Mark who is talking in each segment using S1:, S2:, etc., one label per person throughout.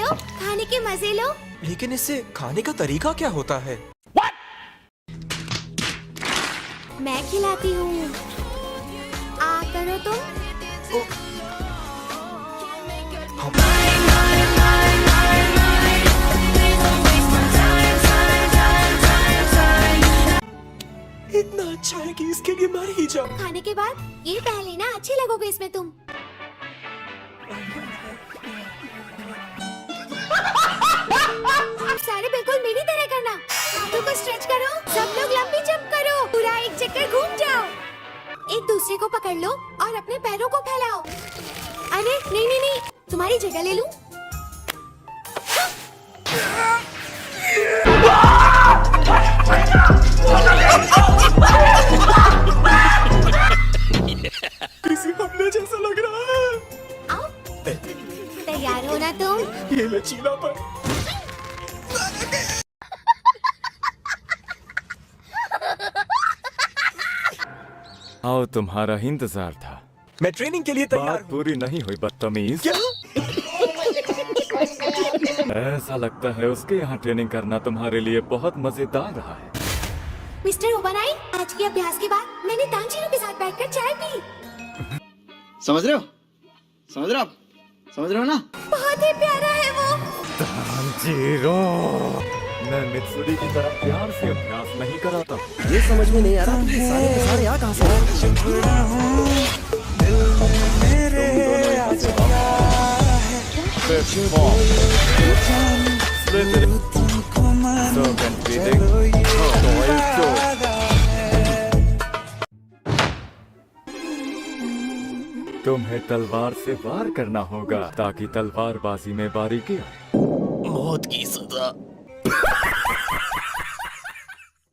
S1: लो, खाने के मजे लो।
S2: लेकिन इससे खाने का तरीका क्या होता है?
S1: मैं खिलाती हूँ, आ करो तुम।
S2: इतना अच्छा है कि इसके लिए मर ही जाओ।
S1: खाने के बाद ये पहले ना, अच्छे लगोगे इसमें तुम। सारे बिल्कुल मेरी तरह करना। हाथों को स्ट्रेच करो, सब लोग लंबी जंप करो, पूरा एक चक्कर घूम जाओ। एक दूसरे को पकड़ लो और अपने पैरों को फैलाओ। अरे नहीं नहीं नहीं, तुम्हारी जगह ले लूं?
S2: किसी हमले जैसा लग रहा है।
S1: आओ, तैयार हो ना तुम?
S2: ये लचीलापन।
S3: आओ, तुम्हारा ही इंतजार था।
S2: मैं ट्रेनिंग के लिए तैयार
S3: बात
S2: हूँ।
S3: पूरी नहीं हुई बदतमीज।
S2: क्या?
S3: ऐसा लगता है उसके यहाँ ट्रेनिंग करना तुम्हारे लिए बहुत मजेदार रहा है।
S1: मिस्टर ओबनाई, आज के अभ्यास के बाद मैंने तांजीरो के साथ बैठकर चाय पी।
S4: समझ रहे हो? समझ रहे हो आप? समझ रहे हो ना?
S1: बहुत ही प्यारा है वो।
S3: तांजीरो, मैं मित्सुरी की तरह प्यार से अभ्यास नहीं कराता।
S4: ये समझ में नहीं आ रहा कि सारे के सारे यहाँ कहाँ से आए?
S3: तुम्हें तलवार से वार करना होगा ताकि तलवारबाजी में बारीकी हो।
S2: मौत की सजा।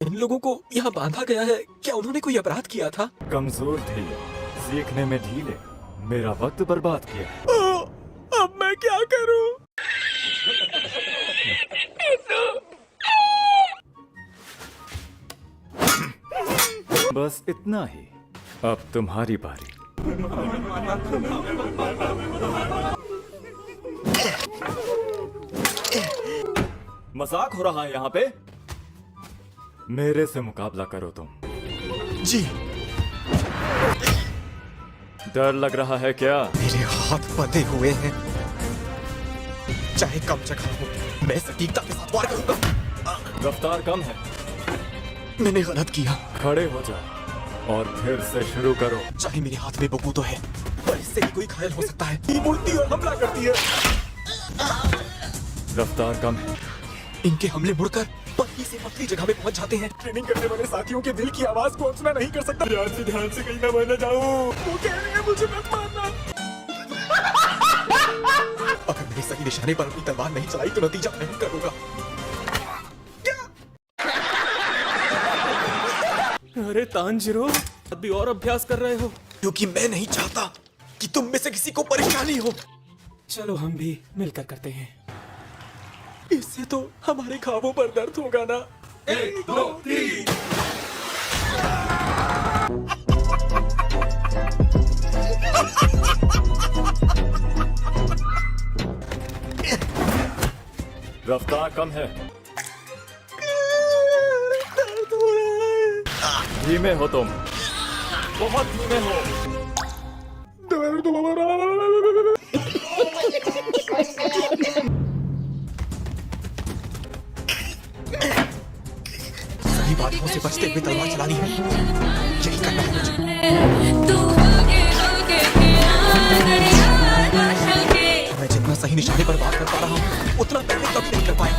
S2: इन लोगों को यहाँ बांधा गया है, क्या उन्होंने कोई अपराध किया था?
S3: कमजोर थे, सीखने में ढीले, मेरा वक्त बर्बाद किया।
S2: अब मैं क्या करूं?
S3: बस इतना ही, अब तुम्हारी बारी। मजाक हो रहा है यहाँ पे? मेरे से मुकाबला करो तुम।
S2: जी।
S3: डर लग रहा है क्या?
S2: मेरे हाथ बंधे हुए हैं, चाहे कम जगह हो, मैं सटीकता के साथ वार करूंगा।
S3: रफ्तार कम है।
S2: मैंने गलत किया।
S3: खड़े हो जाओ और फिर से शुरू करो।
S2: चाहे मेरे हाथ में बबू तो है, पर इससे ही कोई घायल हो सकता है। ये मुड़ती और हमला करती है।
S3: रफ्तार कम है।
S2: इनके हमले मुड़कर पतली से पतली जगह में पहुंच जाते हैं। ट्रेनिंग करने वाले साथियों के दिल की आवाज को अनसुना नहीं कर सकता। ध्यान से कहीं ना मर न जाऊं। वो कह रहे हैं मुझे मत मारना। अगर मैंने सही निशाने पर अपनी तलवार नहीं चलाई तो नतीजा भयंकर होगा।
S5: अरे तांजीरो, अभी और अभ्यास कर रहे हो?
S2: क्योंकि मैं नहीं चाहता कि तुम में से किसी को परेशानी हो।
S5: चलो हम भी मिलकर करते हैं।
S2: इससे तो हमारे ख्वाबों पर दर्द होगा ना। 1 2 3।
S3: रफ्तार कम है।
S2: दर्द हो रहा है।
S3: धीमे हो तुम, बहुत धीमे हो।
S2: दर्द हो रहा है। सही बातों से बचते हुए तलवार चलानी है, यही करना है मुझे। मैं जितना सही निशाने पर बात कर पा रहा हूँ, उतना पहले कभी नहीं कर पाया।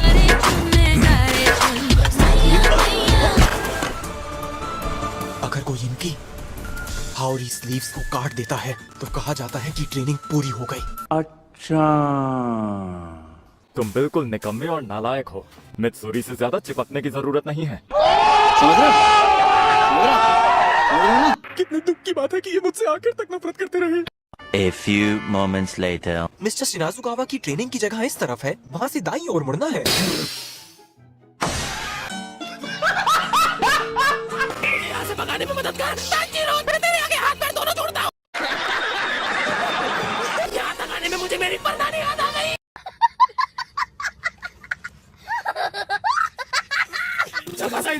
S2: अगर कोई इनकी हाउरी स्लीव्स को काट देता है तो कहा जाता है कि ट्रेनिंग पूरी हो गई।
S3: अच्छा, तुम बिल्कुल निकम्मे और नालायक हो। मित्सुरी से ज्यादा चिपकने की जरूरत नहीं है।
S4: समझ रहे हो? समझ रहे हो? समझ रहे हो ना?
S2: कितने दुख की बात है कि ये मुझसे आखिर तक नफरत करते रहे।
S6: A few moments later.
S2: Mister Shinajukawa की ट्रेनिंग की जगह इस तरफ है, वहाँ से दाईं ओर मुड़ना है।
S5: यहाँ से भगाने में मदद कर। तांजीरो, मैं तेरे आगे हाथ पैर दोनों जोड़ता हूँ। यहाँ तक आने में मुझे मेरी परदानी याद आ गई।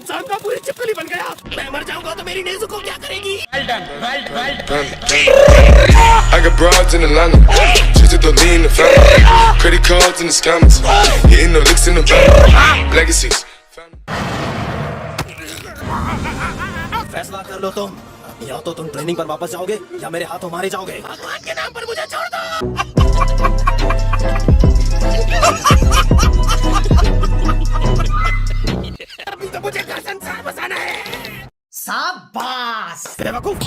S5: इंसान का पूरी चिपकली बन गया। मैं मर जाऊंगा तो मेरी नेज़ुको क्या करेगी?
S7: I got broads in Atlanta, just to throw me in the family. Credit cards and the scammers, hitting the licks in the bank. Legacies.
S4: फैसला कर लो तुम, या तो तुम ट्रेनिंग पर वापस जाओगे या मेरे हाथों मारे जाओगे।
S5: भगवान के नाम पर मुझे छोड़ दो। अभी तो मुझे घर संसार बसाना है।
S4: शाबाश।
S5: बेवकूफ।